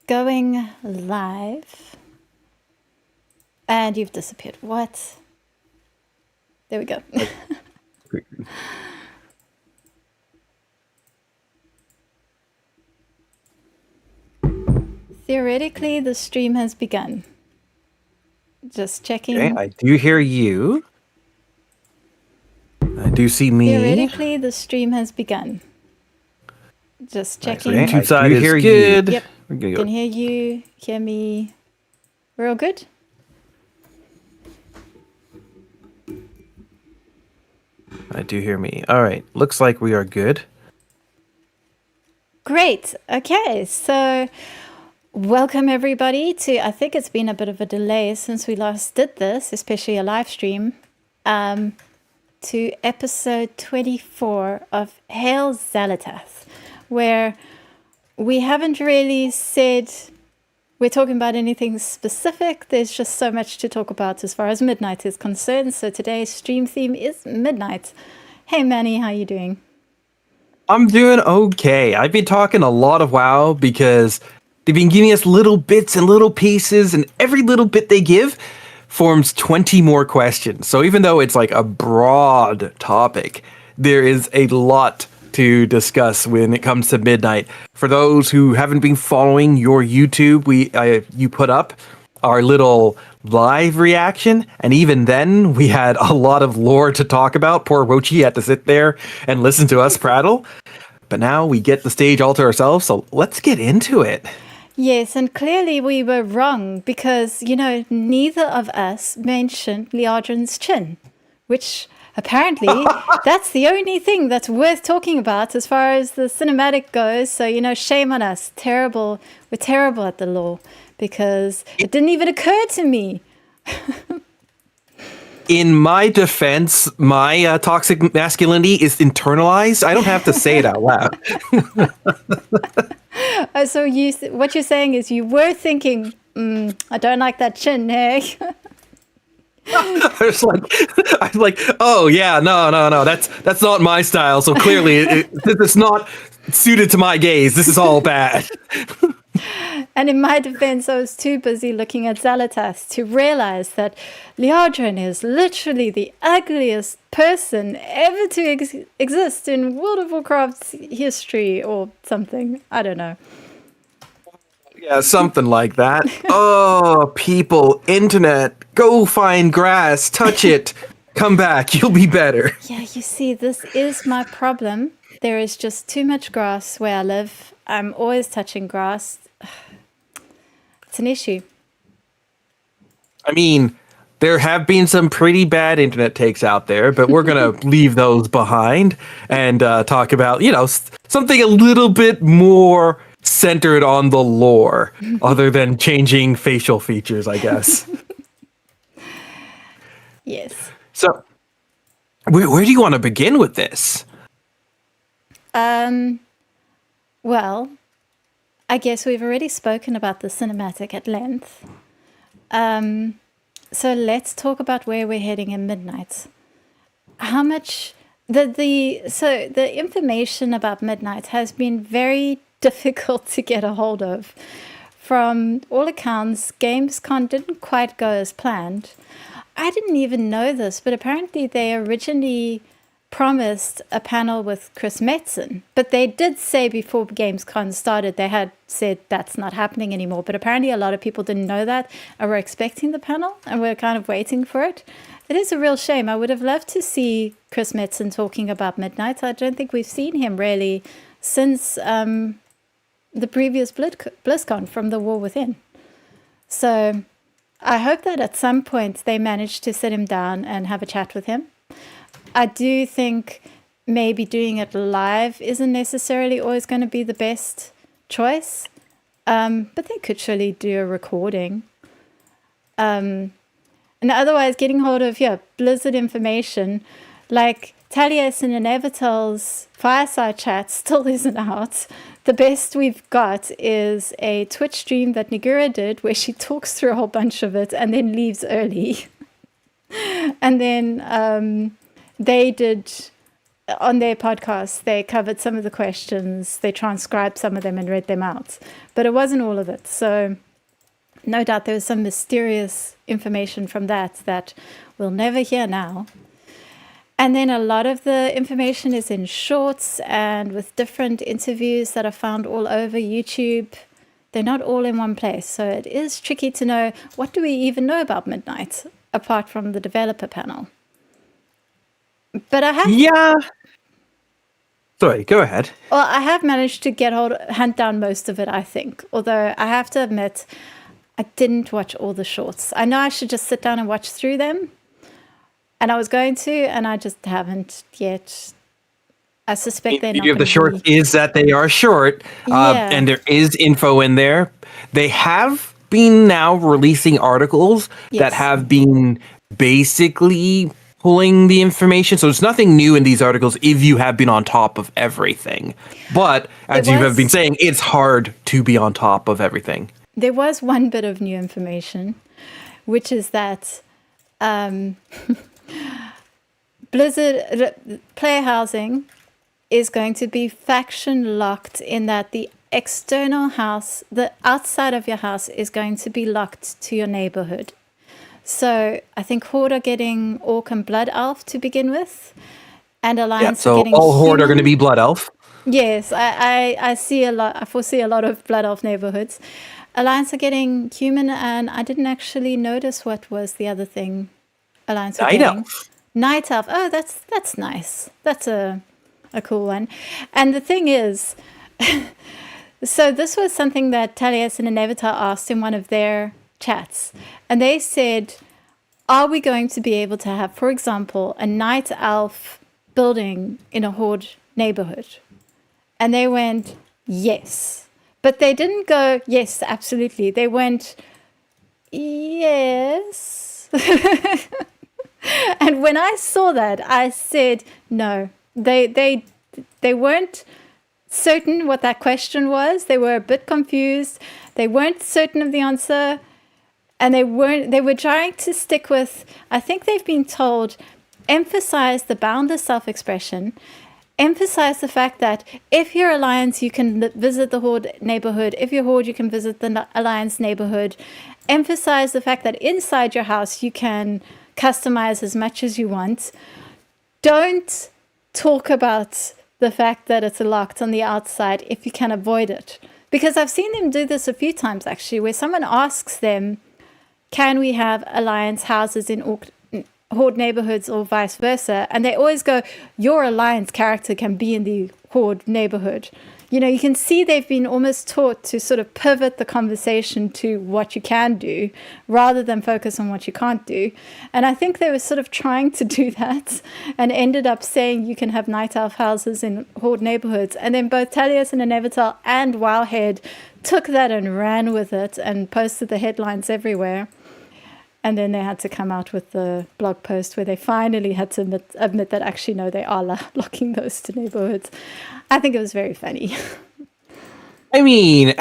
going live. And you've disappeared. What? There we go. Theoretically, the stream has begun. Just checking. Okay, I do hear you. I do see me. Theoretically, the stream has begun. Just checking. Okay, YouTube side is hear good. You. Yep. Can hear you, hear me. We're all good? I do hear me. All right, looks like we are good. Great. Okay, so welcome everybody to, I think it's been a bit of a delay since we last did this, especially a live stream, to episode 24 of Hail Xal'atath, where we haven't really said we're talking about anything specific. There's just so much to talk about as far as midnight is concerned. So today's stream theme is midnight. Hey Manny, how you doing? I'm doing okay. I've been talking a lot of WoW because they've been giving us little bits and little pieces, and every little bit they give forms 20 more questions. So even though it's like a broad topic, there is a lot to discuss when it comes to midnight. For those who haven't been following your YouTube, you put up our little live reaction, and even then we had a lot of lore to talk about. Poor Rochi had to sit there and listen to us prattle. But now we get the stage all to ourselves, so let's get into it. Yes, and clearly we were wrong because, neither of us mentioned Liadrin's chin, which apparently that's the only thing that's worth talking about as far as the cinematic goes. So, shame on us. Terrible. We're terrible at the lore because it didn't even occur to me. In my defense, my toxic masculinity is internalized. I don't have to say it out loud. So what you're saying is you were thinking, I don't like that chin, hey? I was like, oh yeah, no, that's not my style. So clearly, it's not suited to my gaze. This is all bad. And in my defense, I was too busy looking at Xal'atath to realize that Liadrin is literally the ugliest person ever to exist in World of Warcraft's history or something. I don't know. Yeah, something like that. Oh, people, internet, go find grass, touch it, come back, you'll be better. Yeah, you see, this is my problem. There is just too much grass where I live. I'm always touching grass. It's an issue. I mean, there have been some pretty bad internet takes out there, but we're going to leave those behind and talk about, something a little bit more centered on the lore, other than changing facial features, I guess. Yes. So, where do you want to begin with this? Well, I guess we've already spoken about the cinematic at length. So let's talk about where we're heading in Midnight. How much the information about Midnight has been very difficult to get a hold of. From all accounts, Gamescom didn't quite go as planned. I didn't even know this, but apparently they originally promised a panel with Chris Metzen, but they did say before Gamescom started, they had said that's not happening anymore. But apparently a lot of people didn't know that and were expecting the panel and were kind of waiting for it. It is a real shame. I would have loved to see Chris Metzen talking about Midnight. I don't think we've seen him really since the previous BlizzCon from The War Within. So I hope that at some point they manage to sit him down and have a chat with him. I do think maybe doing it live isn't necessarily always going to be the best choice, but they could surely do a recording. And otherwise, getting hold of Blizzard information, like Taliesin and Evertel's fireside chat still isn't out. The best we've got is a Twitch stream that Nagura did where she talks through a whole bunch of it and then leaves early. And then they did on their podcast, they covered some of the questions, they transcribed some of them and read them out, but it wasn't all of it. So no doubt there was some mysterious information from that we'll never hear now. And then a lot of the information is in shorts and with different interviews that are found all over YouTube. They're not all in one place. So it is tricky to know, what do we even know about Midnight apart from the developer panel? But I have... Yeah. Sorry, go ahead. Well, I have managed to hunt down most of it, I think. Although I have to admit, I didn't watch all the shorts. I know I should just sit down and watch through them. And I was going to, and I just haven't yet. I suspect they're not The short is that they are short, and there is info in there. They have been now releasing articles that have been basically pulling the information. So it's nothing new in these articles if you have been on top of everything. But as you have been saying, it's hard to be on top of everything. There was one bit of new information, which is that Blizzard player housing is going to be faction locked, in that the external house, the outside of your house, is going to be locked to your neighborhood. So I think Horde are getting Orc and Blood Elf to begin with, and Alliance are getting all Horde are going to be Blood Elf. Yes, I see a lot. I foresee a lot of Blood Elf neighborhoods. Alliance are getting human, and I didn't actually notice what was the other thing Alliance are getting. Night Elf. Oh, that's nice. That's a cool one. And the thing is, so this was something that Taliesin and Nevitar asked in one of their chats. And they said, are we going to be able to have, for example, a Night Elf building in a Horde neighborhood? And they went, yes. But they didn't go, yes, absolutely. They went, yes. And when I saw that, I said, no. They weren't certain what that question was. They were a bit confused. They weren't certain of the answer. And they were trying to stick with, I think they've been told, emphasize the boundless self-expression, emphasize the fact that if you're Alliance, you can visit the Horde neighborhood. If you're Horde, you can visit the Alliance neighborhood. Emphasize the fact that inside your house, you can customize as much as you want. Don't talk about the fact that it's locked on the outside if you can avoid it. Because I've seen them do this a few times, actually, where someone asks them, can we have Alliance houses in Horde neighborhoods or vice versa? And they always go, your Alliance character can be in the Horde neighborhood. You know, you can see they've been almost taught to sort of pivot the conversation to what you can do rather than focus on what you can't do. And I think they were sort of trying to do that and ended up saying you can have Night Elf houses in Horde neighborhoods. And then both Taliesin and Nevitar and Wowhead took that and ran with it and posted the headlines everywhere. And then they had to come out with the blog post where they finally had to admit that actually, no, they are locking those to neighborhoods. I think it was very funny. I mean,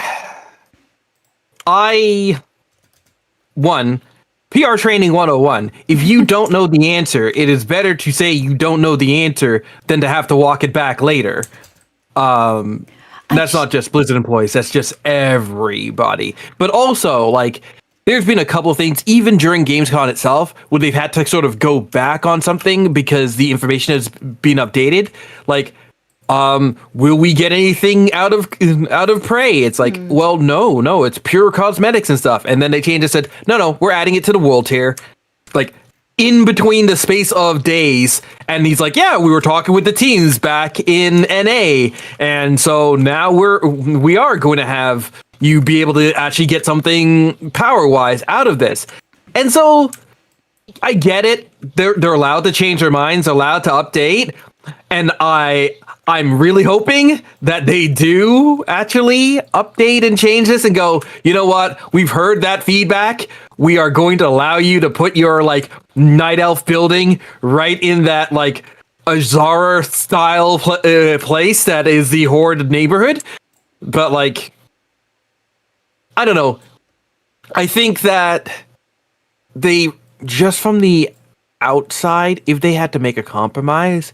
PR training 101. If you don't know the answer, it is better to say you don't know the answer than to have to walk it back later. That's not just Blizzard employees. That's just everybody. But also, like, there's been a couple of things, even during Gamescom itself, where they've had to sort of go back on something because the information has been updated. Like, will we get anything out of Prey? It's like, well, no, it's pure cosmetics and stuff. And then they changed and said, no, we're adding it to the world tier. Like, in between the space of days. And he's like, yeah, we were talking with the teams back in NA. And so now we are going to have you be able to actually get something power-wise out of this. And so I get it. They're allowed to change their minds, allowed to update. And I'm really hoping that they do actually update and change this and go, you know what? We've heard that feedback. We are going to allow you to put your like Night Elf building right in that like Azara style place that is the Horde neighborhood. But like, I don't know. I think that they, just from the outside, if they had to make a compromise,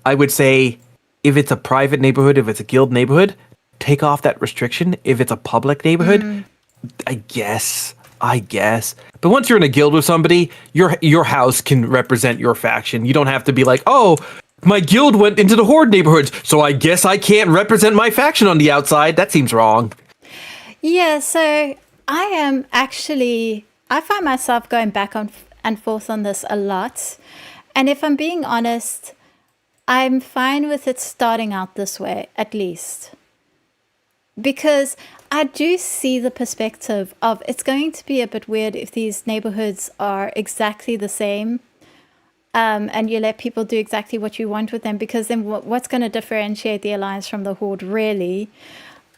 I would say if it's a private neighborhood, if it's a guild neighborhood, take off that restriction. If it's a public neighborhood, I guess. But once you're in a guild with somebody, your house can represent your faction. You don't have to be like, oh, my guild went into the horde neighborhoods, so I guess I can't represent my faction on the outside. That seems wrong. Yeah, so I find myself going back on and forth on this a lot. And if I'm being honest, I'm fine with it starting out this way, at least. Because I do see the perspective of it's going to be a bit weird if these neighborhoods are exactly the same, and you let people do exactly what you want with them, because then what's going to differentiate the Alliance from the Horde, really?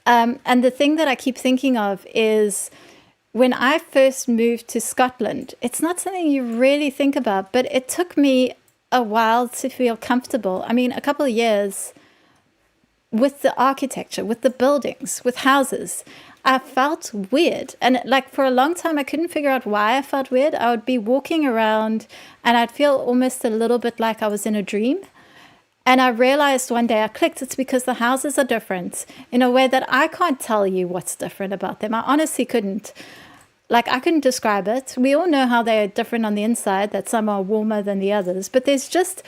And the thing that I keep thinking of is when I first moved to Scotland, it's not something you really think about, but it took me a while to feel comfortable. I mean, a couple of years with the architecture, with the buildings, with houses. I felt weird. And like for a long time, I couldn't figure out why I felt weird. I would be walking around and I'd feel almost a little bit like I was in a dream. And I realized one day, I clicked, it's because the houses are different in a way that I can't tell you what's different about them. I honestly couldn't. Like, I couldn't describe it. We all know how they're different on the inside, that some are warmer than the others. But there's just,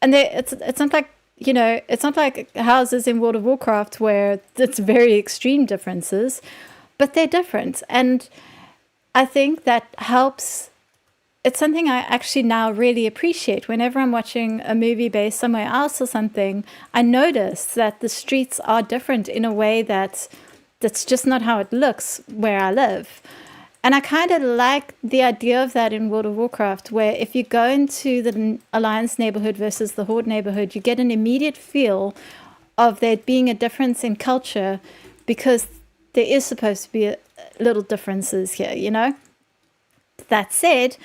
and it's not like, you know, it's not like houses in World of Warcraft where it's very extreme differences, but they're different. And I think that helps. It's something I actually now really appreciate. Whenever I'm watching a movie based somewhere else or something, I notice that the streets are different in a way that's just not how it looks where I live. And I kind of like the idea of that in World of Warcraft, where if you go into the Alliance neighborhood versus the Horde neighborhood, you get an immediate feel of there being a difference in culture, because there is supposed to be little differences here, you know? That said,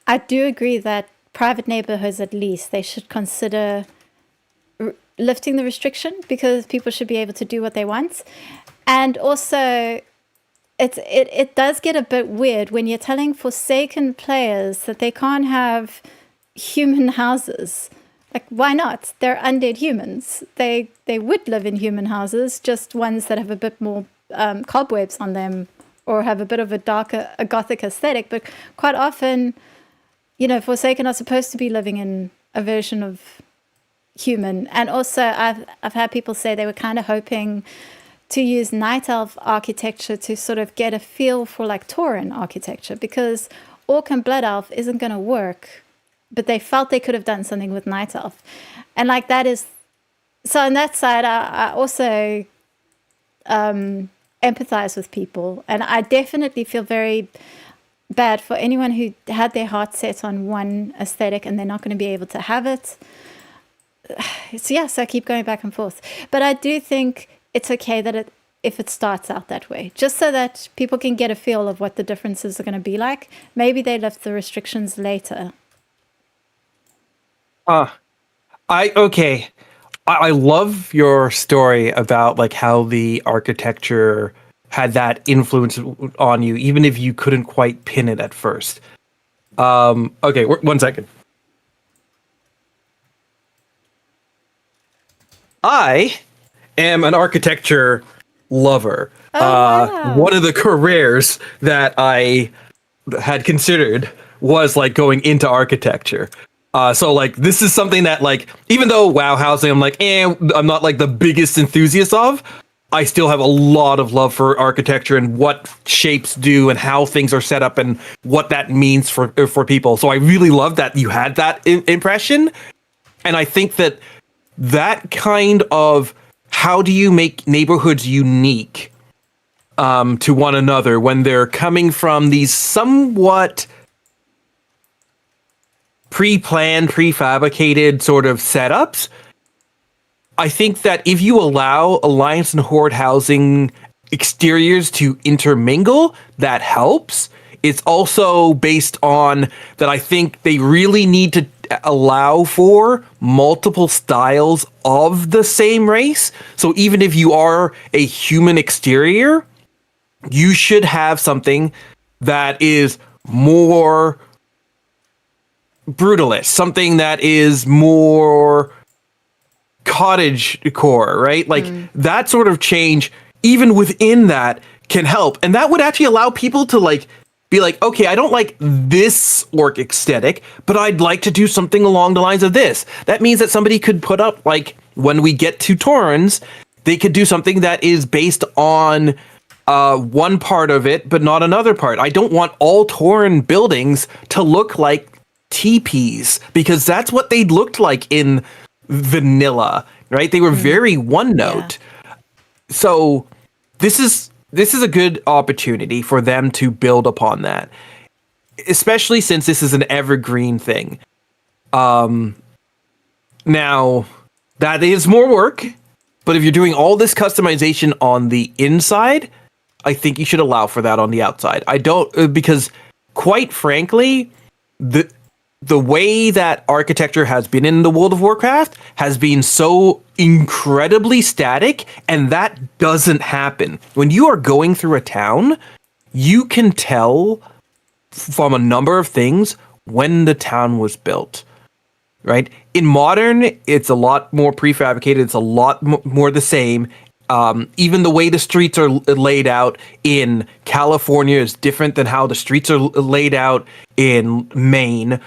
I do agree that private neighborhoods, at least, they should consider lifting the restriction, because people should be able to do what they want. And also, it does get a bit weird when you're telling Forsaken players that they can't have human houses. Like, why not? They're undead humans. They would live in human houses, just ones that have a bit more cobwebs on them, or have a bit of a gothic aesthetic. But quite often, you know, Forsaken are supposed to be living in a version of human. And also, I've had people say they were kind of hoping to use Night Elf architecture to sort of get a feel for like Tauren architecture, because Orc and Blood Elf isn't going to work, but they felt they could have done something with Night Elf. And like that is, so on that side, I also empathize with people. And I definitely feel very bad for anyone who had their heart set on one aesthetic and they're not going to be able to have it. So yes, I keep going back and forth. But I do think it's okay that if it starts out that way, just so that people can get a feel of what the differences are going to be like. Maybe they lift the restrictions later. Okay. I love your story about like how the architecture had that influence on you, even if you couldn't quite pin it at first. Okay, 1 second. I am an architecture lover. Wow. One of the careers that I had considered was like going into architecture. So like this is something that like, even though WoW housing, I'm like, I'm not like the biggest enthusiast of, I still have a lot of love for architecture and what shapes do and how things are set up and what that means for people. So I really love that you had that impression. And I think that kind of, how do you make neighborhoods unique to one another when they're coming from these somewhat pre-planned, prefabricated sort of setups? I think that if you allow Alliance and Horde housing exteriors to intermingle, that helps. It's also based on that I think they really need to allow for multiple styles of the same race. So even if you are a human exterior, you should have something that is more brutalist, something that is more cottage core, right? Like that sort of change, even within that, can help. And that would actually allow people to like be like, okay, I don't like this orc aesthetic, but I'd like to do something along the lines of this. That means that somebody could put up, like, when we get to Torrens, they could do something that is based on one part of it, but not another part. I don't want all Torren buildings to look like teepees, because that's what they looked like in vanilla, right? They were very one note. Yeah. So this is a good opportunity for them to build upon that, especially since this is an evergreen thing. Now, that is more work, but if you're doing all this customization on the inside, I think you should allow for that on the outside. I don't, because quite frankly, the way that architecture has been in the World of Warcraft has been so incredibly static, and that doesn't happen. When you are going through a town, you can tell from a number of things when the town was built, right? In modern, it's a lot more prefabricated. It's a lot more the same. Even the way the streets are laid out in California is different than how the streets are laid out in Maine.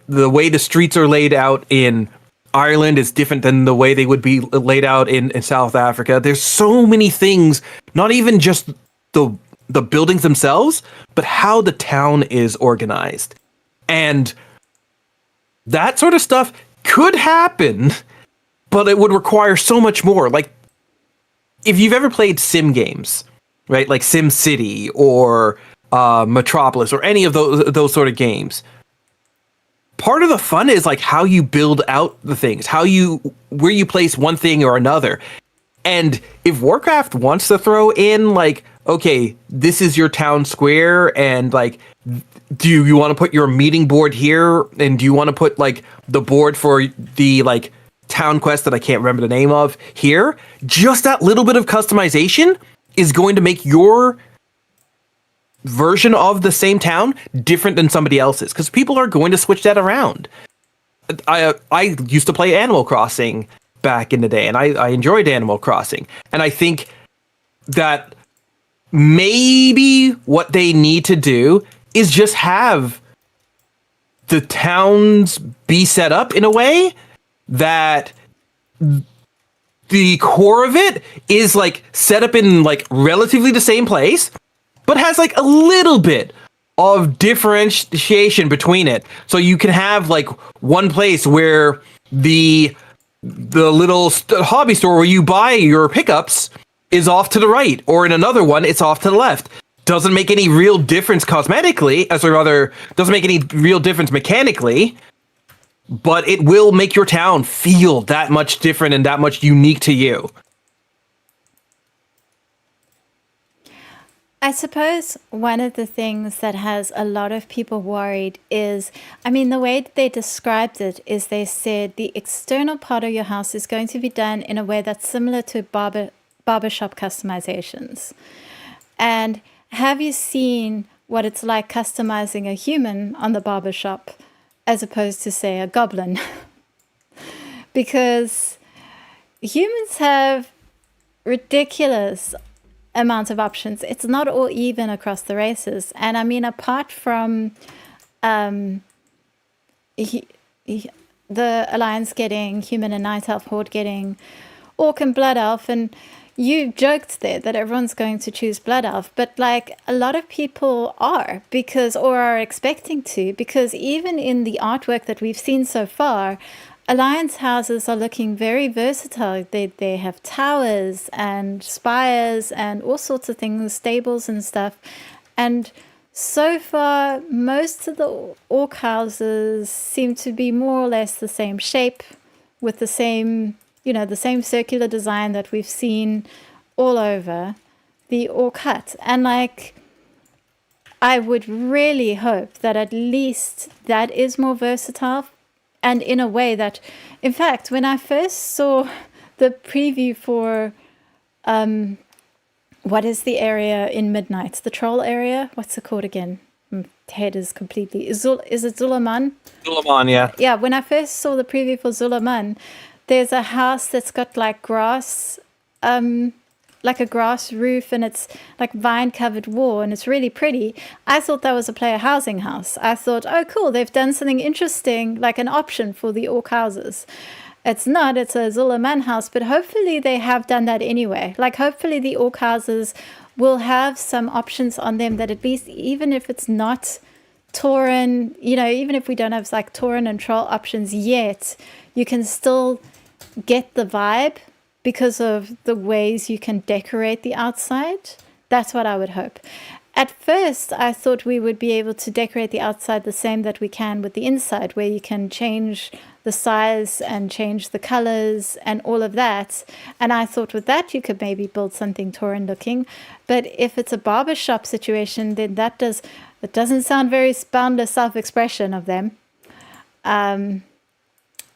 The way the streets are laid out in Ireland is different than the way they would be laid out in South Africa. There's so many things, not even just the buildings themselves, but how the town is organized. And that sort of stuff could happen, but it would require so much more. Like, if you've ever played sim games, right, like Sim City or Metropolis or any of those sort of games, part of the fun is like how you build out the things, where you place one thing or another. And if Warcraft wants to throw in like, okay, this is your town square, and like, do you want to put your meeting board here, and do you want to put like the board for the like town quest that I can't remember the name of here, just that little bit of customization is going to make your version of the same town different than somebody else's, because people are going to switch that around. I used to play Animal Crossing back in the day, and I enjoyed Animal Crossing, and I think that maybe what they need to do is just have the towns be set up in a way that the core of it is like set up in like relatively the same place, but has like a little bit of differentiation between it. So you can have like one place where the little hobby store where you buy your pickups is off to the right, or in another one it's off to the left. Doesn't make any real difference cosmetically, doesn't make any real difference mechanically, but it will make your town feel that much different and that much unique to you. I suppose one of the things that has a lot of people worried is, I mean, the way that they described it is they said the external part of your house is going to be done in a way that's similar to barbershop customizations. And have you seen what it's like customizing a human on the barbershop as opposed to, say, a goblin? Because humans have ridiculous amount of options. It's not all even across the races. And I mean, apart from the Alliance getting human and night elf, Horde getting orc and blood elf, and you joked there that everyone's going to choose blood elf, but like a lot of people are, or are expecting to, because even in the artwork that we've seen so far, Alliance houses are looking very versatile. They have towers and spires and all sorts of things, stables and stuff. And so far, most of the orc houses seem to be more or less the same shape, with the same, the same circular design that we've seen all over the orc hut. And like, I would really hope that at least that is more versatile. And in a way that, in fact, when I first saw the preview for, what is the area in Midnight? The troll area? What's it called again? My head is completely... Is it Zulaman? Zulaman, yeah. Yeah, when I first saw the preview for Zulaman, there's a house that's got like grass, like a grass roof, and it's like vine covered wall, and it's really pretty. I thought that was a player housing house. I thought, oh cool, they've done something interesting, like an option for the orc houses. It's not, it's a Xal'atath house, but hopefully they have done that anyway. Like hopefully the orc houses will have some options on them that at least, even if it's not Tauren, even if we don't have like Tauren and Troll options yet, you can still get the vibe because of the ways you can decorate the outside. That's what I would hope. At first, I thought we would be able to decorate the outside the same that we can with the inside, where you can change the size and change the colors and all of that. And I thought with that, you could maybe build something Tauren looking. But if it's a barbershop situation, then it doesn't sound very boundless self-expression of them.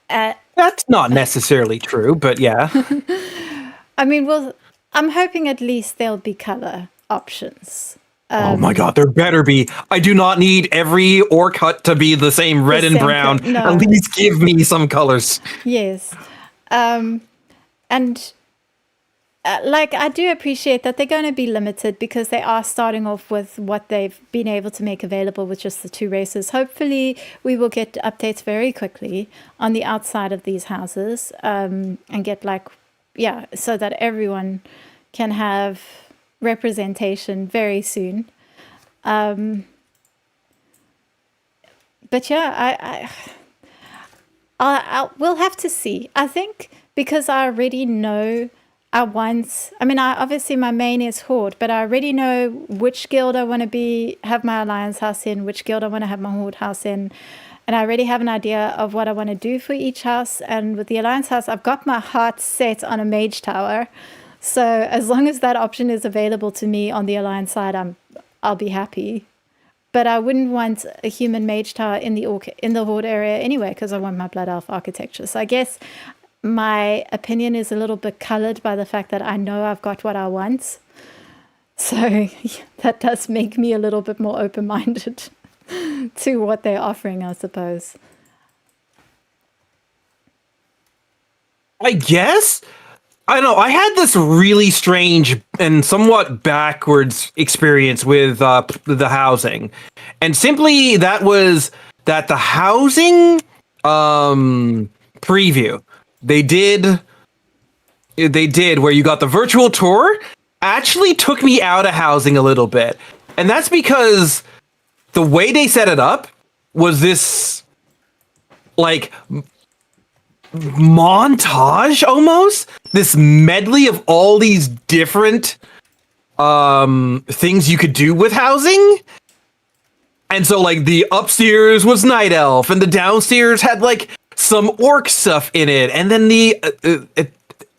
That's not necessarily true, but yeah. I mean, well, I'm hoping at least there'll be color options. Oh my god, there better be. I do not need every orc hut to be the same red and brown. No. At least give me some colors. Yes. And like, I do appreciate that they're going to be limited because they are starting off with what they've been able to make available with just the 2 races. Hopefully, we will get updates very quickly on the outside of these houses, and get so that everyone can have representation very soon. But yeah, we'll have to see. I think because I already know obviously my main is Horde, but I already know which guild I want to have my Alliance house in, which guild I want to have my Horde house in, and I already have an idea of what I want to do for each house. And with the Alliance house, I've got my heart set on a Mage Tower. So as long as that option is available to me on the Alliance side, I'll be happy. But I wouldn't want a human Mage Tower in the Horde area anyway, because I want my Blood Elf architecture. So I guess my opinion is a little bit colored by the fact that I know I've got what I want. So that does make me a little bit more open-minded to what they're offering, I suppose. I guess? I don't know. I had this really strange and somewhat backwards experience with the housing. And simply that was that the housing preview they did where you got the virtual tour actually took me out of housing a little bit. And that's because the way they set it up was this like montage, almost this medley of all these different things you could do with housing. And so like the upstairs was Night Elf and the downstairs had like some orc stuff in it, and then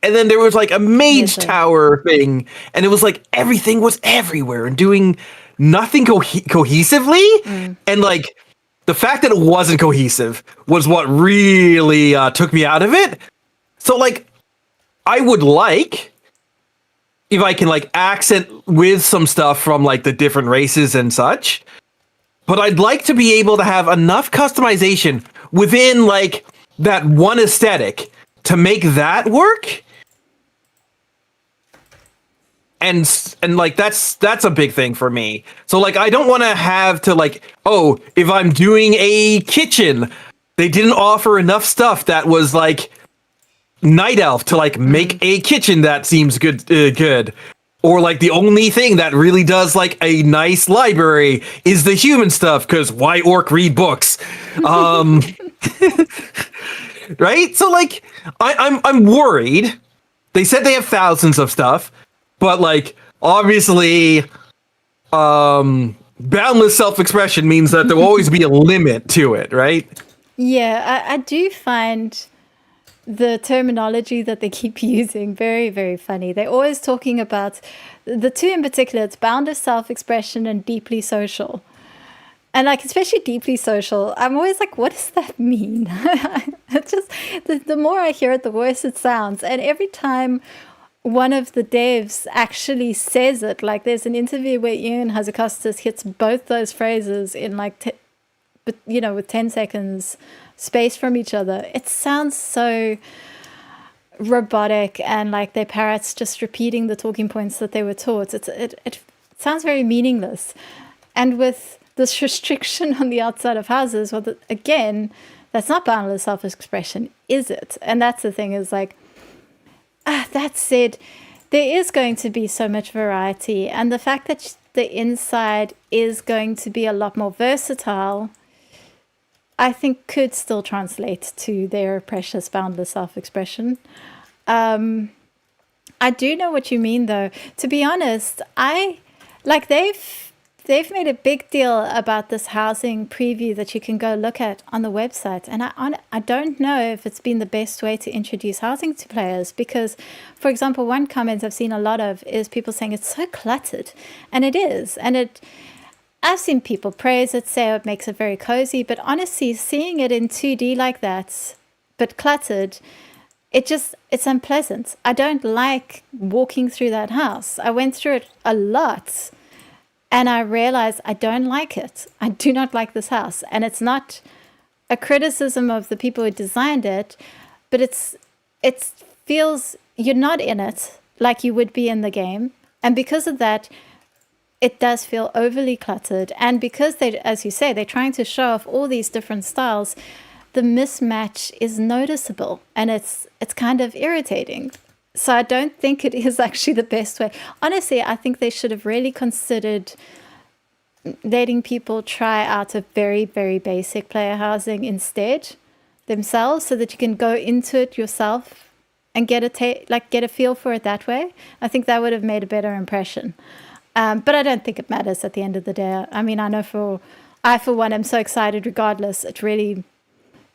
and then there was like a Mage Tower thing, and it was like everything was everywhere and doing nothing cohesively. And like the fact that it wasn't cohesive was what really took me out of it. So like I would like if I can like accent with some stuff from like the different races and such, but I'd like to be able to have enough customization within like that one aesthetic to make that work. And like that's a big thing for me. So like I don't want to have to like, oh, if I'm doing a kitchen, they didn't offer enough stuff that was like Night Elf to like make a kitchen that seems good. Or like the only thing that really does like a nice library is the human stuff, because why orc read books? Right? So like I'm worried. They said they have thousands of stuff, but like obviously boundless self-expression means that there will always be a limit to it, right? Yeah, I do find the terminology that they keep using very, very funny. They're always talking about the 2 in particular. It's boundless self-expression and deeply social. And like, especially deeply social, I'm always like, what does that mean? It's just, the more I hear it, the worse it sounds. And every time one of the devs actually says it, like there's an interview where Ian Hazacostas hits both those phrases in like, with 10 seconds space from each other. It sounds so, robotic and like their parrots just repeating the talking points that they were taught. It sounds very meaningless. And with this restriction on the outside of houses, well, again, that's not boundless self-expression, is it? And that's the thing, is like, that said, there is going to be so much variety. And the fact that the inside is going to be a lot more versatile, I think could still translate to their precious boundless self-expression. I do know what you mean, though. To be honest, they've made a big deal about this housing preview that you can go look at on the website. And I don't know if it's been the best way to introduce housing to players, because, for example, one comment I've seen a lot of is people saying it's so cluttered. And it is. And I've seen people praise it, say it makes it very cozy. But honestly, seeing it in 2D like that, but cluttered, it's unpleasant. I don't like walking through that house. I went through it a lot. And I realized I don't like it. I do not like this house. And it's not a criticism of the people who designed it, but it feels you're not in it like you would be in the game. And because of that, it does feel overly cluttered. And because as you say, they're trying to show off all these different styles, the mismatch is noticeable and it's kind of irritating. So I don't think it is actually the best way. Honestly, I think they should have really considered letting people try out a very, very basic player housing instead themselves, so that you can go into it yourself and get a feel for it that way. I think that would have made a better impression. But I don't think it matters at the end of the day. I mean, I know for one, I'm so excited regardless. It really...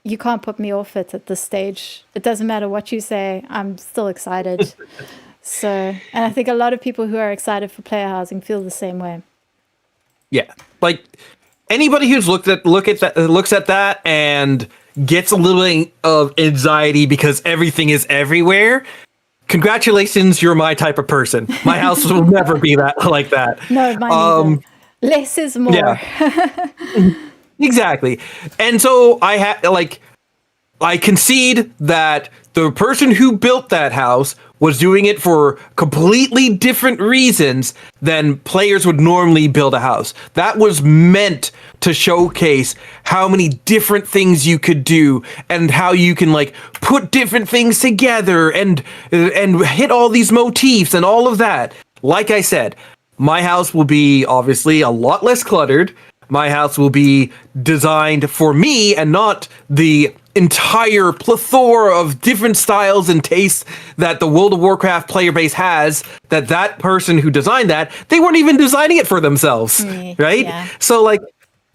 You can't put me off it at this stage. It doesn't matter what you say. I'm still excited. And I think a lot of people who are excited for player housing feel the same way. Yeah, like anybody who's looks at that and gets a little bit of anxiety because everything is everywhere. Congratulations, you're my type of person. My house will never be like that. No, mine either. Less is more. Yeah. Exactly. And so I concede that the person who built that house was doing it for completely different reasons than players would normally build a house. That was meant to showcase how many different things you could do and how you can put different things together and hit all these motifs and all of that. Like I said, my house will be obviously a lot less cluttered. My house will be designed for me and not the entire plethora of different styles and tastes that the World of Warcraft player base has, that person who designed that, they weren't even designing it for themselves, right? Yeah. So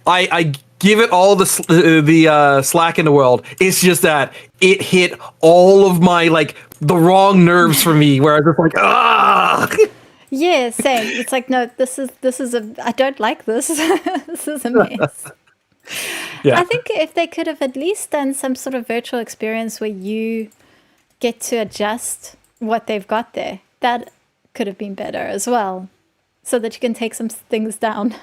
I give it all the slack in the world. It's just that it hit all of my the wrong nerves for me, where I was just ah. Yeah, same. It's no, this is I don't like this. This is a mess. Yeah. I think if they could have at least done some sort of virtual experience where you get to adjust what they've got there, that could have been better as well, so that you can take some things down.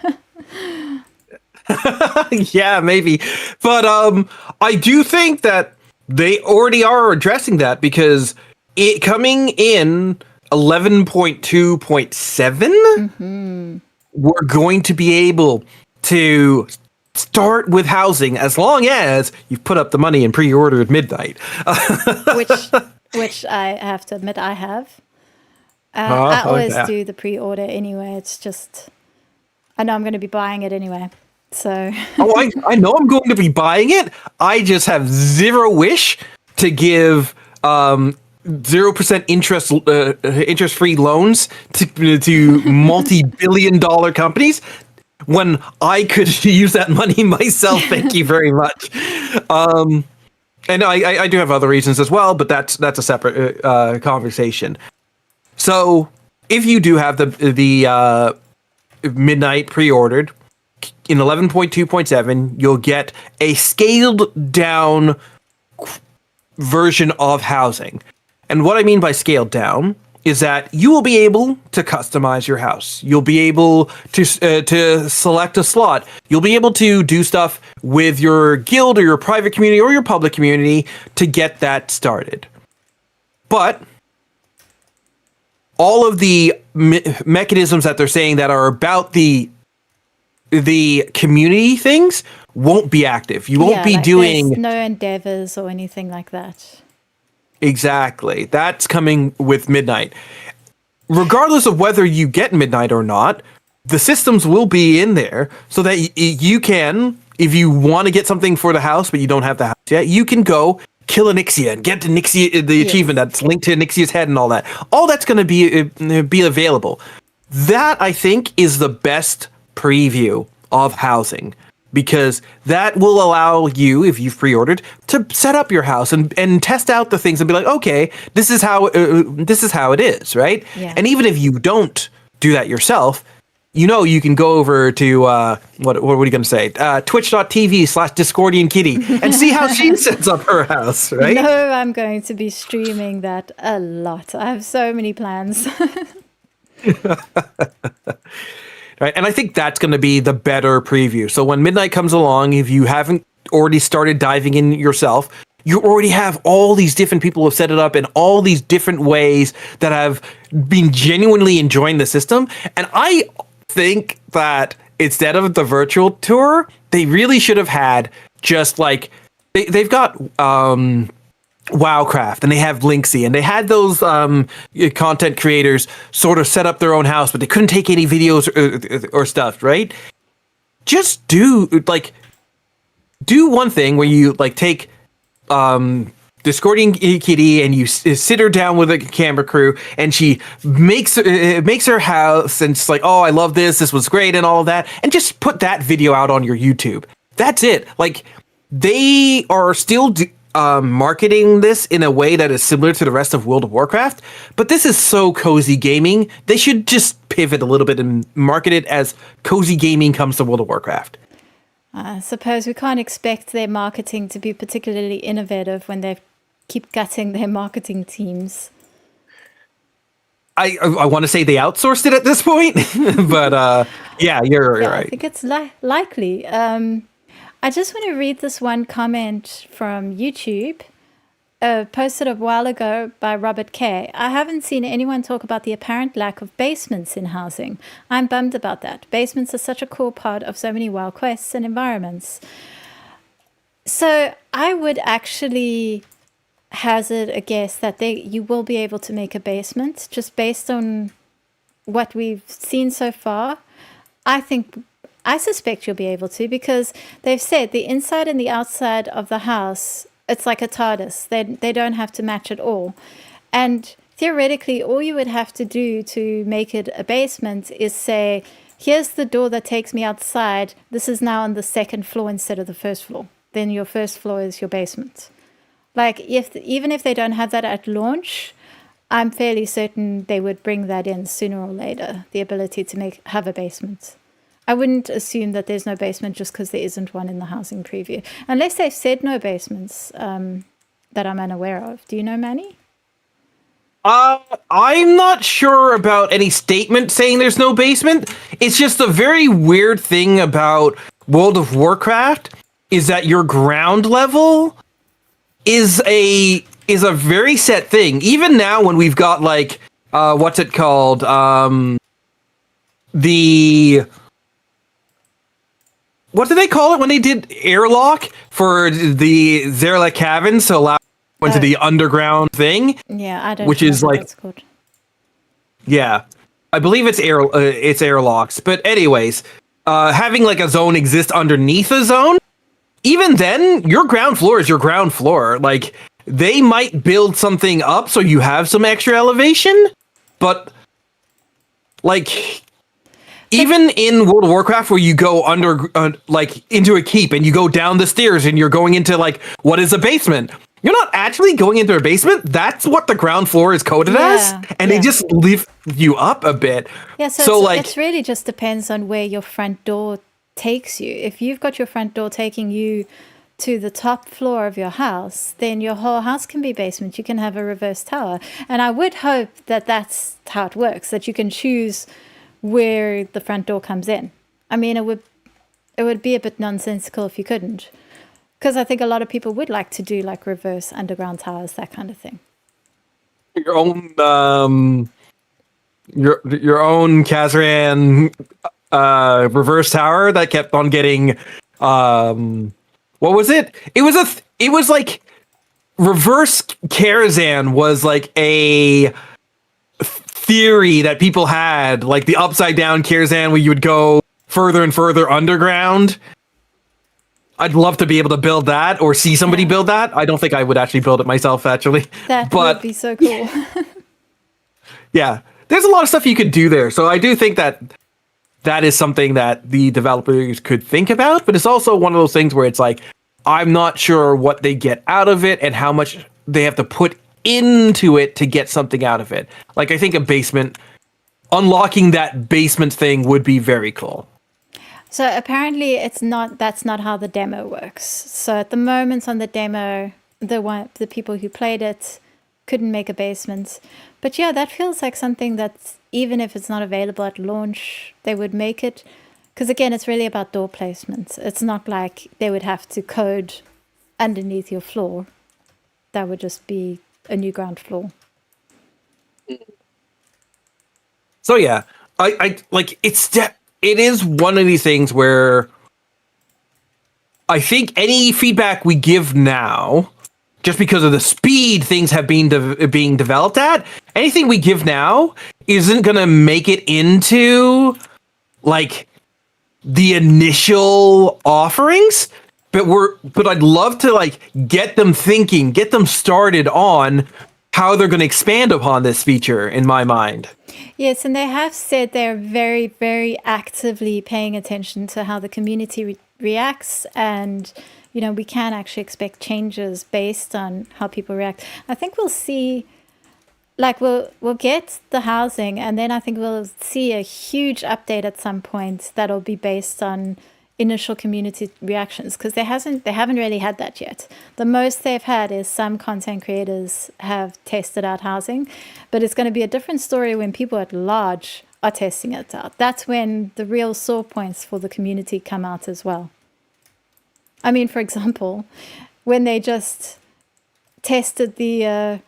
Yeah, maybe. But I do think that they already are addressing that, because it coming in 11.2.7, we're going to be able to start with housing as long as you've put up the money and pre-order at midnight. which I have to admit I have. I always do the pre-order anyway. It's just, I know I'm going to be buying it anyway. So I know I'm going to be buying it. I just have zero wish to give 0% interest-free loans to multi-billion-dollar companies when I could use that money myself. Thank you very much. And I do have other reasons as well, but that's a separate conversation. So if you do have the midnight pre-ordered in 11.2.7, you'll get a scaled down version of housing. And what I mean by scaled down is that you will be able to customize your house. You'll be able to select a slot. You'll be able to do stuff with your guild or your private community or your public community to get that started. But all of the mechanisms that they're saying that are about the community things won't be active. You won't be like doing there's no endeavors or anything like that. exactly. That's coming with Midnight. Regardless of whether you get Midnight or not, the systems will be in there so that you can, if you want to get something for the house but you don't have the house yet, you can go kill a Nixia and get the Nixia, the achievement that's linked to Nixia's head and all that. All that's going to be available. That, I think, is the best preview of housing, because that will allow you, if you've pre-ordered, to set up your house and test out the things and be like, okay, this is how it is, right? Yeah. And even if you don't do that yourself, you can go over to what are you going to say? Twitch.tv/Discordian Kitty and see how she sets up her house, right? No, I'm going to be streaming that a lot. I have so many plans. Right, and I think that's going to be the better preview. So when Midnight comes along, if you haven't already started diving in yourself, you already have all these different people who have set it up in all these different ways that have been genuinely enjoying the system. And I think that instead of the virtual tour, they really should have had just like they've got Wowcraft and they have Linksy and they had those content creators sort of set up their own house, but they couldn't take any videos or stuff, right? Just do one thing where you like take Discordian Kitty and you sit her down with a camera crew and she makes her house and it's like, oh, I love this was great and all of that, and just put that video out on your YouTube. That's it. Like, they are still marketing this in a way that is similar to the rest of World of Warcraft, but this is so cozy gaming. They should just pivot a little bit and market it as cozy gaming comes to World of Warcraft. I suppose we can't expect their marketing to be particularly innovative when they keep gutting their marketing teams. I want to say they outsourced it at this point, but yeah, you're right. I think it's likely. I just want to read this one comment from YouTube, posted a while ago by Robert K. I haven't seen anyone talk about the apparent lack of basements in housing. I'm bummed about that. Basements are such a core part of so many WoW quests and environments. So I would actually hazard a guess that you will be able to make a basement just based on what we've seen so far. I suspect you'll be able to, because they've said the inside and the outside of the house, it's like a TARDIS. They don't have to match at all. And theoretically, all you would have to do to make it a basement is say, here's the door that takes me outside. This is now on the second floor instead of the first floor. Then your first floor is your basement. Like, even if they don't have that at launch, I'm fairly certain they would bring that in sooner or later, the ability to have a basement. I wouldn't assume that there's no basement just because there isn't one in the housing preview. Unless they've said no basements that I'm unaware of. Do you know, Manny? I'm not sure about any statement saying there's no basement. It's just a very weird thing about World of Warcraft is that your ground level is a very set thing. Even now when we've got like what's it called? What do they call it when they did airlock for the Zerla Caverns to allow into the underground thing? Yeah, I don't. Which is like, what it's called. Yeah, I believe it's airlocks. But anyways, having like a zone exist underneath a zone, even then, your ground floor is your ground floor. Like, they might build something up so you have some extra elevation, but like, even in World of Warcraft, where you go under, like, into a keep and you go down the stairs and you're going into, like, what is a basement? You're not actually going into a basement. That's what the ground floor is coded as. And they just lift you up a bit. Yeah, so it really just depends on where your front door takes you. If you've got your front door taking you to the top floor of your house, then your whole house can be basement. You can have a reverse tower. And I would hope that that's how it works, that you can choose where the front door comes in. I mean, it would be a bit nonsensical if you couldn't, because I think a lot of people would like to do like reverse underground towers, that kind of thing. your own your own Kazran reverse tower that kept on getting what was it? It was like reverse Karazhan was like a theory that people had, like the upside down Karazhan where you would go further and further underground. I'd love to be able to build that or see somebody build that. I don't think I would actually build it myself, actually. That would But be so cool. yeah, there's a lot of stuff you could do there. So I do think that that is something that the developers could think about. But it's also one of those things where it's like, I'm not sure what they get out of it and how much they have to put into it to get something out of it. Like, I think a basement, unlocking that basement thing would be very cool. So apparently that's not how the demo works. So at the moment on the demo, the people who played it couldn't make a basement. But yeah, that feels like something that even if it's not available at launch, they would make it. Because again, it's really about door placement. It's not like they would have to code underneath your floor. That would just be a new ground floor. So yeah, I like it is one of these things where I think any feedback we give now, just because of the speed things have been being developed at, anything we give now isn't gonna make it into like the initial offerings. But I'd love to like get them thinking, get them started on how they're going to expand upon this feature in my mind. Yes, and they have said they're very, very actively paying attention to how the community reacts, and we can actually expect changes based on how people react. I think we'll see, like we'll get the housing, and then I think we'll see a huge update at some point that'll be based on initial community reactions, because they haven't really had that yet. The most they've had is some content creators have tested out housing, but it's going to be a different story when people at large are testing it out. That's when the real sore points for the community come out as well. I mean, for example, when they just tested the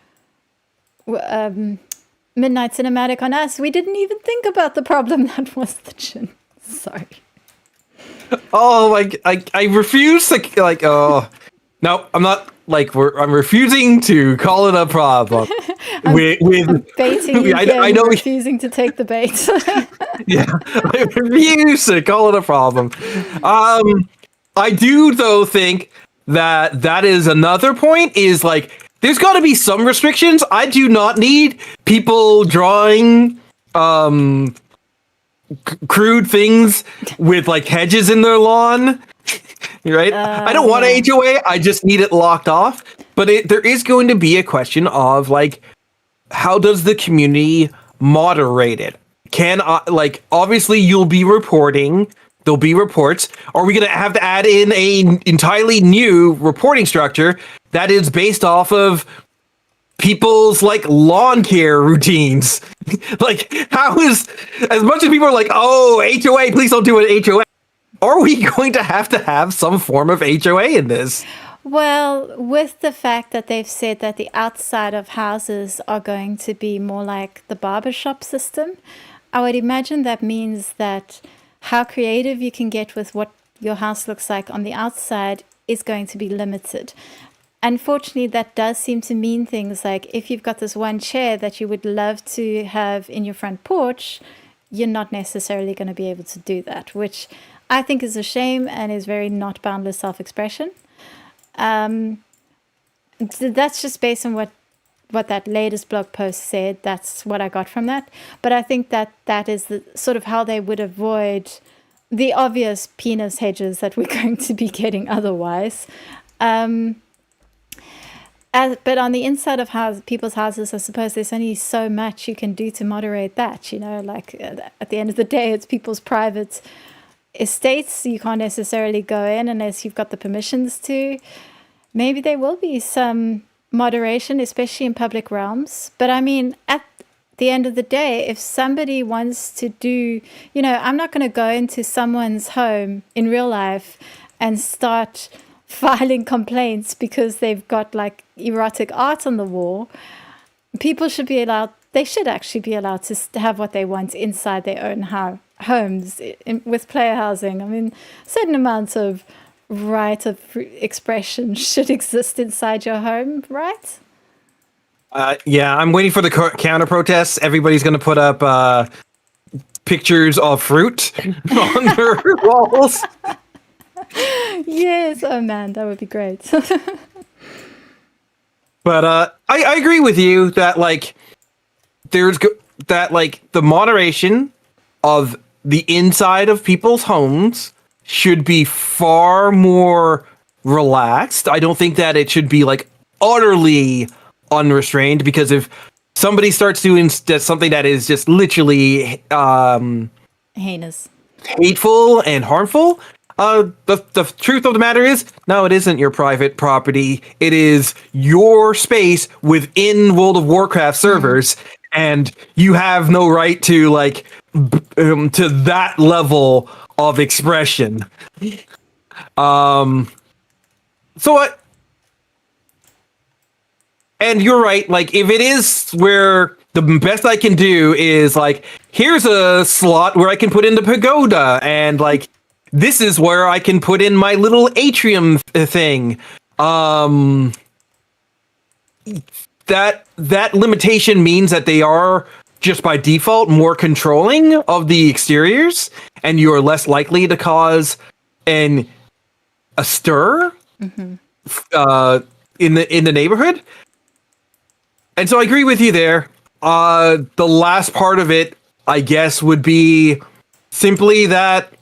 Midnight Cinematic on us, we didn't even think about the problem that was the Jinn. Sorry. Oh, like I refuse to like. Oh, no, I'm not like I'm refusing to call it a problem. I'm baiting you. I know refusing to take the bait. Yeah, I refuse to call it a problem. I do though think that is another point. Is like there's got to be some restrictions. I do not need people drawing crude things with like hedges in their lawn, right? I don't want an HOA. I just need it locked off. But there is going to be a question of like, how does the community moderate it? Can like obviously you'll be reporting. There'll be reports. Are we going to have to add in a entirely new reporting structure that is based off of people's like lawn care routines? Like, how is, as much as people are like, oh, HOA, please don't do an HOA, are we going to have some form of HOA in this? Well, with the fact that they've said that the outside of houses are going to be more like the barbershop system, I would imagine that means that how creative you can get with what your house looks like on the outside is going to be limited. Unfortunately, that does seem to mean things like if you've got this one chair that you would love to have in your front porch, you're not necessarily going to be able to do that, which I think is a shame and is very not boundless self-expression. That's just based on what that latest blog post said. That's what I got from that. But I think that is the sort of how they would avoid the obvious penis hedges that we're going to be getting otherwise. But on the inside of people's houses, I suppose there's only so much you can do to moderate that. Like at the end of the day, it's people's private estates. You can't necessarily go in unless you've got the permissions to. Maybe there will be some moderation, especially in public realms. But I mean, at the end of the day, if somebody wants to do, I'm not going to go into someone's home in real life and start filing complaints because they've got like erotic art on the wall. people should be allowed. They should actually be allowed to have what they want inside their own homes with player housing. I mean, certain amounts of right of expression should exist inside your home, right? Yeah, I'm waiting for the counter protests. Everybody's going to put up pictures of fruit on their walls. Yes, oh man, that would be great. But I agree with you that like that like the moderation of the inside of people's homes should be far more relaxed. I don't think that it should be like utterly unrestrained, because if somebody starts doing something that is just literally Heinous, hateful and harmful, the truth of the matter is, no, it isn't your private property. It is your space within World of Warcraft servers, and you have no right to like to that level of expression. So what? And you're right. Like, if it is where the best I can do is like, here's a slot where I can put in the pagoda, and like, this is where I can put in my little atrium thing. That limitation means that they are just by default more controlling of the exteriors, and you're less likely to cause a stir in the neighborhood. And so I agree with you there. The last part of it, I guess, would be simply that,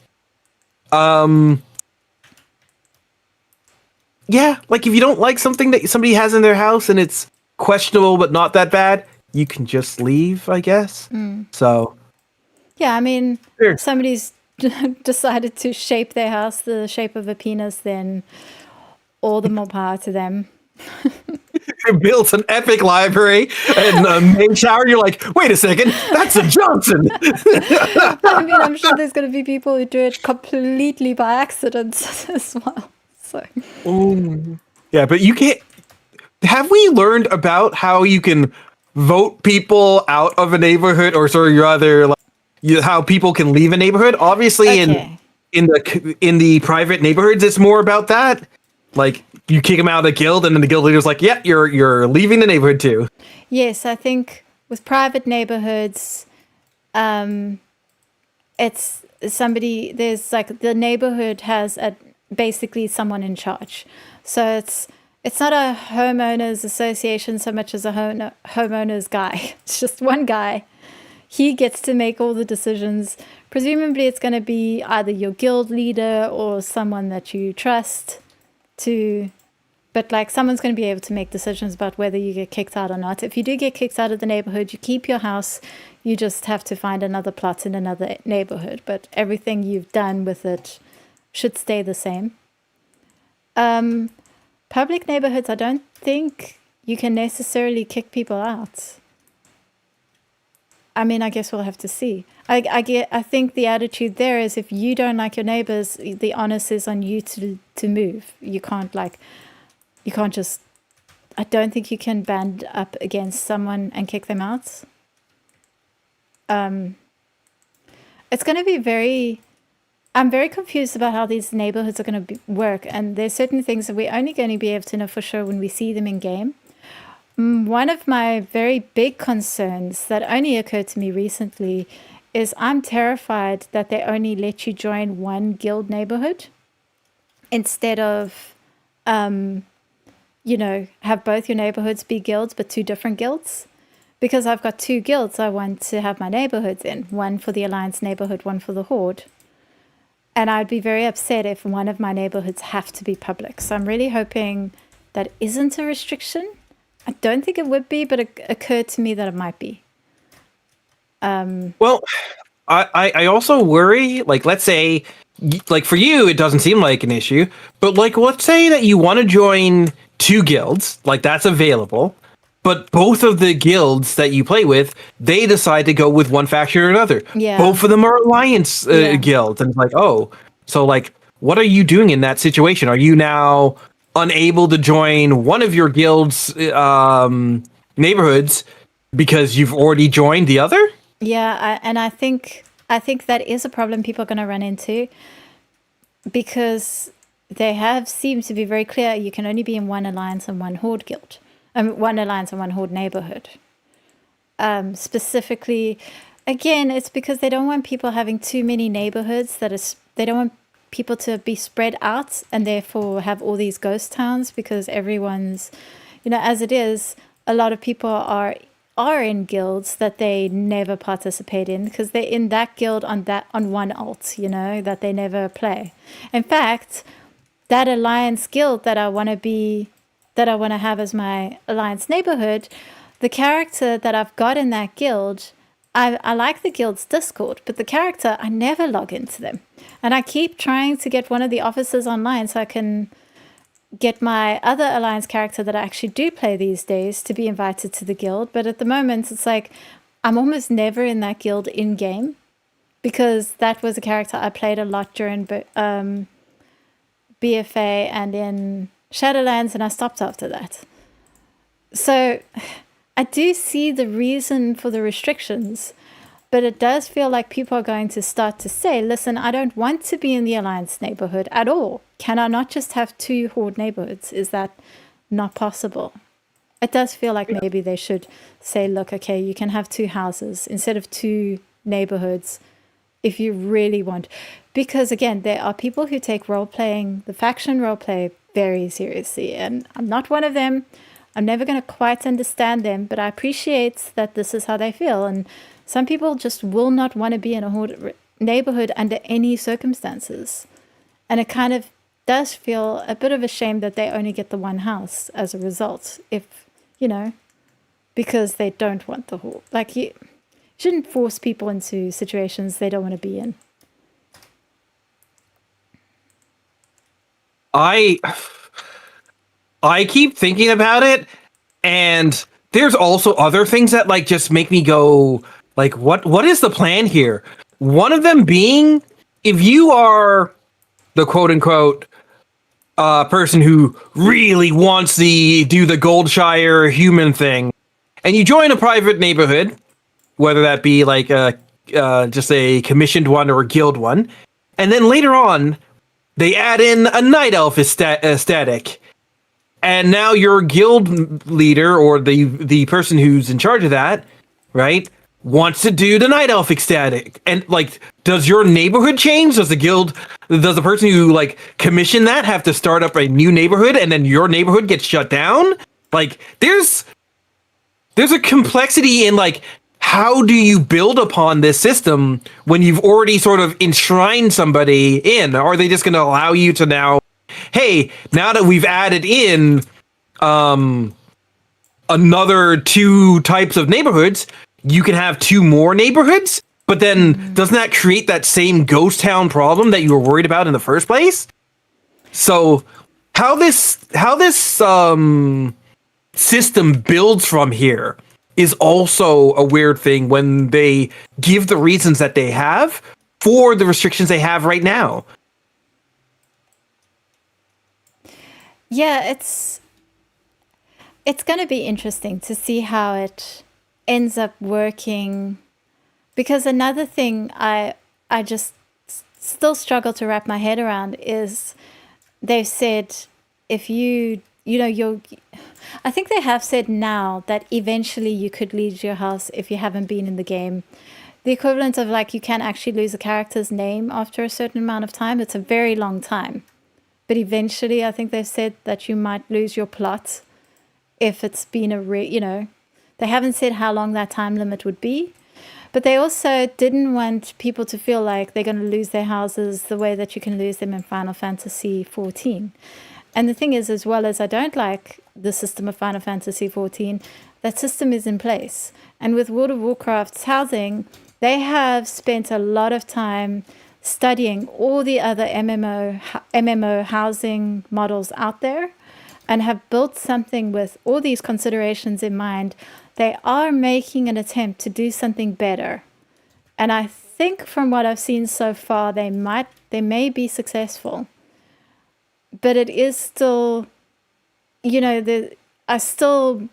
yeah, like if you don't like something that somebody has in their house and it's questionable but not that bad, you can just leave, I guess. So, yeah, I mean, sure. if somebody's decided to shape their house the shape of a penis, then all the more power to them. Built an epic library and a main shower. You're like, wait a second, that's a Johnson. I mean, I'm sure there's going to be people who do it completely by accident as well. So, yeah, but you can't. Have we learned about how you can vote people out of a neighborhood, or sorry, rather, like, how people can leave a neighborhood? Obviously, okay. in the private neighborhoods, it's more about that. Like, you kick them out of the guild, and then the guild leader's like, yeah, you're leaving the neighborhood too. Yes, I think with private neighborhoods, it's somebody, there's like the neighborhood has basically someone in charge. So it's not a homeowners association so much as a homeowners guy. It's just one guy. He gets to make all the decisions. Presumably it's going to be either your guild leader or someone that you trust but like someone's going to be able to make decisions about whether you get kicked out or not. If you do get kicked out of the neighborhood, you keep your house. You just have to find another plot in another neighborhood, but everything you've done with it should stay the same. Public neighborhoods, I don't think you can necessarily kick people out. I mean, I guess we'll have to see. I think the attitude there is if you don't like your neighbors, the onus is on you to move. You can't just, I don't think you can band up against someone and kick them out. It's going to be I'm very confused about how these neighborhoods are going to work. And there's certain things that we're only going to be able to know for sure when we see them in game. One of my very big concerns that only occurred to me recently is I'm terrified that they only let you join one guild neighborhood instead of, have both your neighborhoods be guilds, but two different guilds. Because I've got two guilds I want to have my neighborhoods in, one for the Alliance neighborhood, one for the Horde. And I'd be very upset if one of my neighborhoods have to be public. So I'm really hoping that isn't a restriction. I don't think it would be, but it occurred to me that it might be. Well, I also worry, like, let's say, like, for you, it doesn't seem like an issue, but, like, let's say that you want to join two guilds, like, that's available, but both of the guilds that you play with, they decide to go with one faction or another. Yeah. Both of them are alliance guilds, and it's like, oh, so, like, what are you doing in that situation? Are you now unable to join one of your guilds neighborhoods because you've already joined the other? Yeah, I think that is a problem people are going to run into, because they have seemed to be very clear you can only be in one alliance and one horde guild, one alliance and one horde neighborhood. Specifically, again, it's because they don't want people having too many neighborhoods. They don't want people to be spread out and therefore have all these ghost towns, because everyone's, as it is, a lot of people are in guilds that they never participate in because they're in that guild on one alt, that they never play. In fact, that alliance guild that I want to have as my alliance neighborhood, the character that I've got in that guild, I like the guild's Discord, but the character, I never log into them. And I keep trying to get one of the officers online so I can get my other alliance character that I actually do play these days to be invited to the guild. But at the moment, it's like I'm almost never in that guild in game, because that was a character I played a lot during BFA and in Shadowlands, and I stopped after that. So I do see the reason for the restrictions, but it does feel like people are going to start to say, listen, I don't want to be in the alliance neighborhood at all. Can I not just have 2 horde neighborhoods? Is that not possible? It does feel like maybe they should say, look, okay, you can have 2 houses instead of 2 neighborhoods if you really want. Because again, there are people who take role-playing, the faction role-play, very seriously. And I'm not one of them. I'm never going to quite understand them, but I appreciate that this is how they feel. And some people just will not want to be in a horde neighborhood under any circumstances. And it kind of does feel a bit of a shame that they only get the one house as a result, because they don't want the horde. Like, you shouldn't force people into situations they don't want to be in. I keep thinking about it, and there's also other things that like just make me go like, what is the plan here? One of them being, if you are the quote unquote person who really wants to do the Goldshire human thing, and you join a private neighborhood, whether that be like just a commissioned one or a guild one, and then later on they add in a night elf aesthetic. And now your guild leader, or the person who's in charge of that, right, wants to do the night elf ecstatic. And like, does your neighborhood change? Does the person who like commissioned that have to start up a new neighborhood, and then your neighborhood gets shut down? Like, there's a complexity in like, how do you build upon this system when you've already sort of enshrined somebody in? Are they just going to allow you to now, hey, now that we've added in another 2 types of neighborhoods, you can have 2 more neighborhoods? But then doesn't that create that same ghost town problem that you were worried about in the first place? So how this system builds from here is also a weird thing when they give the reasons that they have for the restrictions they have right now. Yeah, it's going to be interesting to see how it ends up working, because another thing I just still struggle to wrap my head around is they've said if I think they have said now that eventually you could lose your house if you haven't been in the game. The equivalent of like you can actually lose a character's name after a certain amount of time. It's a very long time. But eventually, I think they've said that you might lose your plot if it's been they haven't said how long that time limit would be. But they also didn't want people to feel like they're going to lose their houses the way that you can lose them in Final Fantasy XIV. And the thing is, as well as I don't like the system of Final Fantasy XIV, that system is in place. And with World of Warcraft's housing, they have spent a lot of time studying all the other MMO housing models out there and have built something with all these considerations in mind. They are making an attempt to do something better. And I think from what I've seen so far, they may be successful. But it is still, I still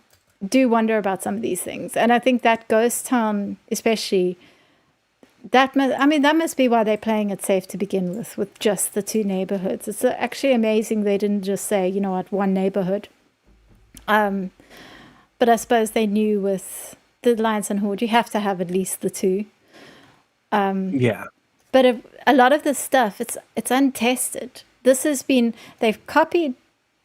do wonder about some of these things. And I think that ghost town, especially, that must be why they're playing it safe to begin with just the two neighborhoods. It's actually amazing they didn't just say, you know what, one neighborhood. But I suppose they knew with the Lions and Horde, you have to have at least the two. Yeah. But a lot of this stuff, it's untested. This has been, they're copying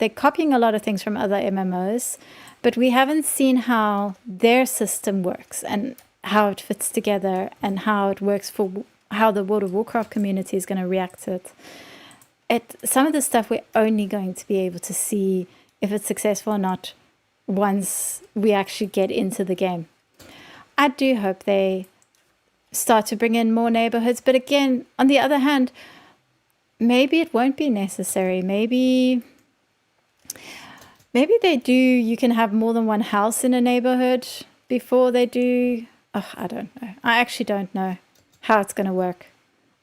a lot of things from other MMOs, but we haven't seen how their system works and how it fits together and how it works for how the World of Warcraft community is going to react to it. Some of the stuff we're only going to be able to see if it's successful or not once we actually get into the game. I do hope they start to bring in more neighborhoods, but again, on the other hand, maybe it won't be necessary. Maybe they do. You can have more than one house in a neighborhood before they do. Oh, I don't know. I actually don't know how it's going to work.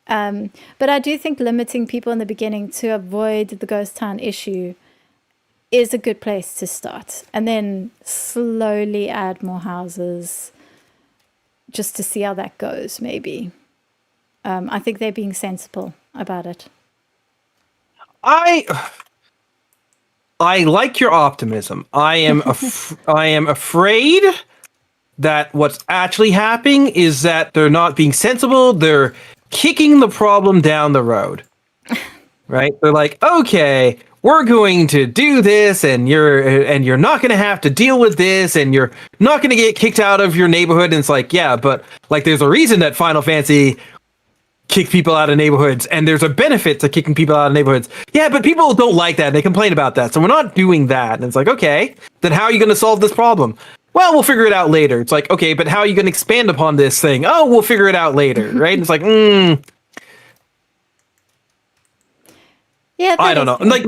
But I do think limiting people in the beginning to avoid the ghost town issue is a good place to start. And then slowly add more houses just to see how that goes, maybe. I think they're being sensible about it. I like your optimism. I am afraid that what's actually happening is that they're not being sensible. They're kicking the problem down the road. Right? They're like, okay, we're going to do this, and you're not going to have to deal with this, and you're not going to get kicked out of your neighborhood. And it's like, yeah, but like, there's a reason that Final Fantasy kick people out of neighborhoods, and there's a benefit to kicking people out of neighborhoods. Yeah, but people don't like that, and they complain about that, so we're not doing that. And it's like, okay, then how are you going to solve this problem? Well, we'll figure it out later. It's like, okay, but how are you going to expand upon this thing? Oh, we'll figure it out later, right? And it's like, yeah, I don't know. Like,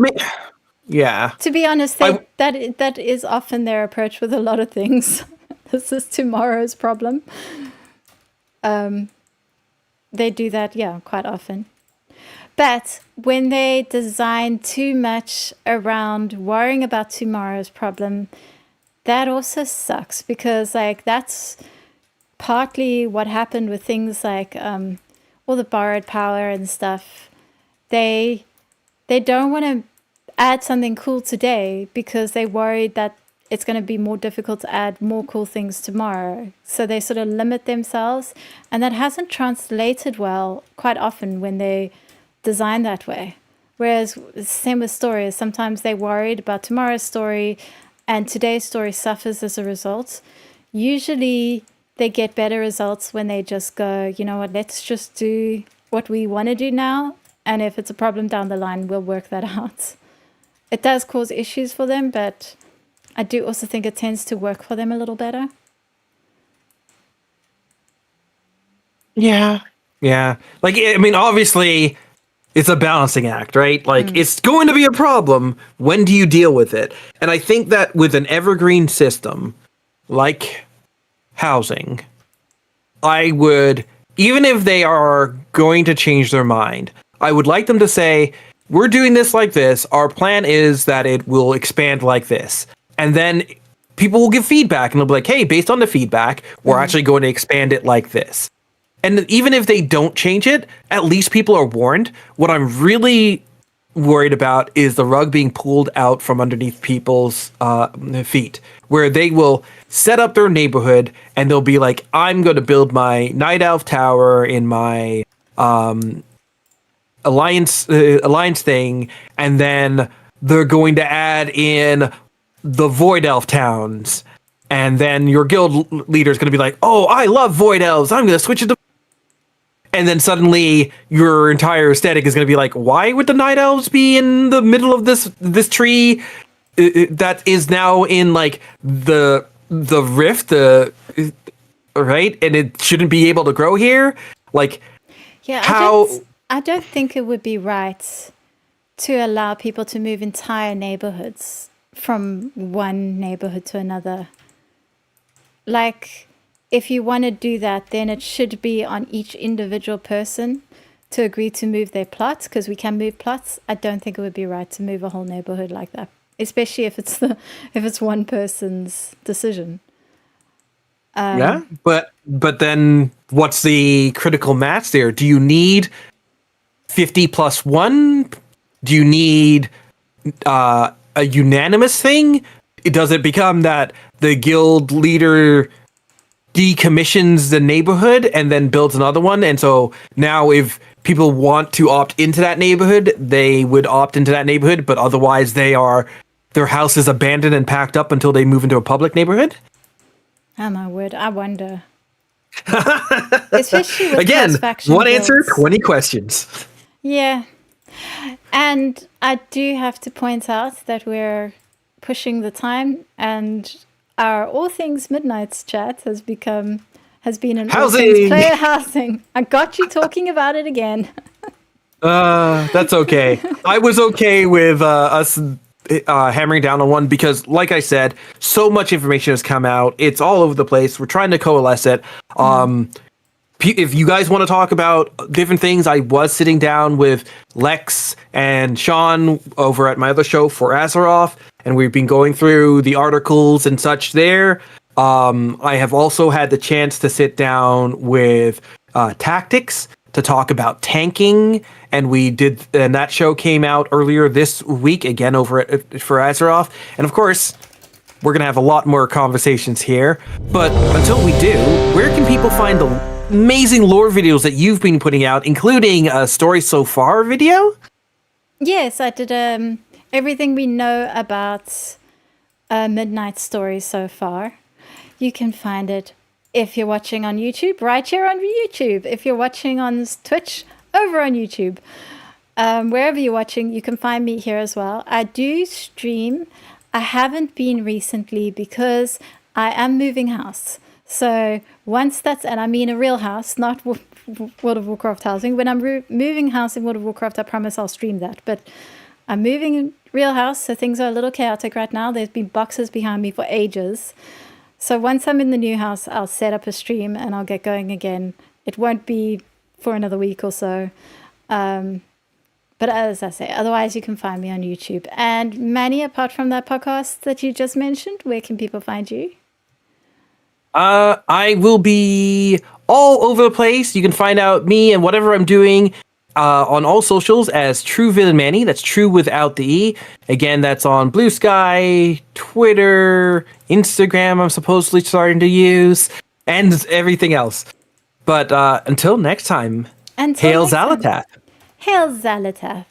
yeah. To be honest, that is often their approach with a lot of things. This is tomorrow's problem. They do that, yeah, quite often. But when they design too much around worrying about tomorrow's problem, that also sucks, because like that's partly what happened with things like all the borrowed power and stuff. They don't want to add something cool today because they're worried that it's going to be more difficult to add more cool things tomorrow. So they sort of limit themselves, and that hasn't translated well quite often when they design that way. Whereas same with stories, sometimes they're worried about tomorrow's story and today's story suffers as a result. Usually they get better results when they just go, you know what, let's just do what we want to do now. And if it's a problem down the line, we'll work that out. It does cause issues for them, but I do also think it tends to work for them a little better. Yeah. Like, I mean, obviously, it's a balancing act, right? Like, it's going to be a problem. When do you deal with it? And I think that with an evergreen system, like housing, I would, even if they are going to change their mind, I would like them to say, we're doing this like this. Our plan is that it will expand like this. And then people will give feedback, and they'll be like, hey, based on the feedback, we're actually going to expand it like this. And even if they don't change it, at least people are warned. What I'm really worried about is the rug being pulled out from underneath people's feet, where they will set up their neighborhood and they'll be like, I'm going to build my Night Elf Tower in my alliance thing, and then they're going to add in the Void Elf towns, and then your guild leader is going to be like, oh, I love Void Elves, I'm going to switch it to... And then suddenly your entire aesthetic is going to be like, why would the Night Elves be in the middle of this tree that is now in like the rift, right? And it shouldn't be able to grow here? Like, yeah, how... I don't think it would be right to allow people to move entire neighborhoods from one neighborhood to another. Like, if you want to do that, then it should be on each individual person to agree to move their plots, because we can move plots. I don't think it would be right to move a whole neighborhood like that. especially if it's one person's decision. Yeah, but then what's the critical mass there? Do you need 50 plus 1? Do you need a unanimous thing? Does it become that the guild leader decommissions the neighborhood and then builds another one? And so now if people want to opt into that neighborhood, they would opt into that neighborhood, but otherwise their house is abandoned and packed up until they move into a public neighborhood? Oh my word, I wonder. Especially with Again, cross-faction one answer, guilds. 20 questions. Yeah. And I do have to point out that we're pushing the time, and our All Things Midnights chat has been an All Housing! Things player housing. I got you talking about it again. That's okay. I was okay with us hammering down on one because, like I said, so much information has come out. It's all over the place. We're trying to coalesce it. If you guys want to talk about different things, I was sitting down with Lex and Sean over at my other show for Azeroth, and we've been going through the articles and such there. I have also had the chance to sit down with Tactics to talk about tanking, and that show came out earlier this week again over for Azeroth. And of course, we're gonna have a lot more conversations here. But until we do, where can people find the amazing lore videos that you've been putting out, including a story so far video? Yes, I did everything we know about Midnight Story so far. You can find it if you're watching on YouTube, right here on YouTube. If you're watching on Twitch, over on YouTube. Wherever you're watching, you can find me here as well. I do stream. I haven't been recently because I am moving house. So once and I mean a real house, not World of Warcraft housing. When I'm moving house in World of Warcraft, I promise I'll stream that. But I'm moving in real house, so things are a little chaotic right now. There's been boxes behind me for ages. So once I'm in the new house, I'll set up a stream and I'll get going again. It won't be for another week or so. But as I say, otherwise you can find me on YouTube. And Manny, apart from that podcast that you just mentioned, where can people find you? I will be all over the place. You can find out me and whatever I'm doing on all socials as TruVillainManny. That's true without the E. Again, that's on Blue Sky, Twitter, Instagram I'm supposedly starting to use, and everything else. But until next time, Hail Xal'atath. Hail Xal'atath.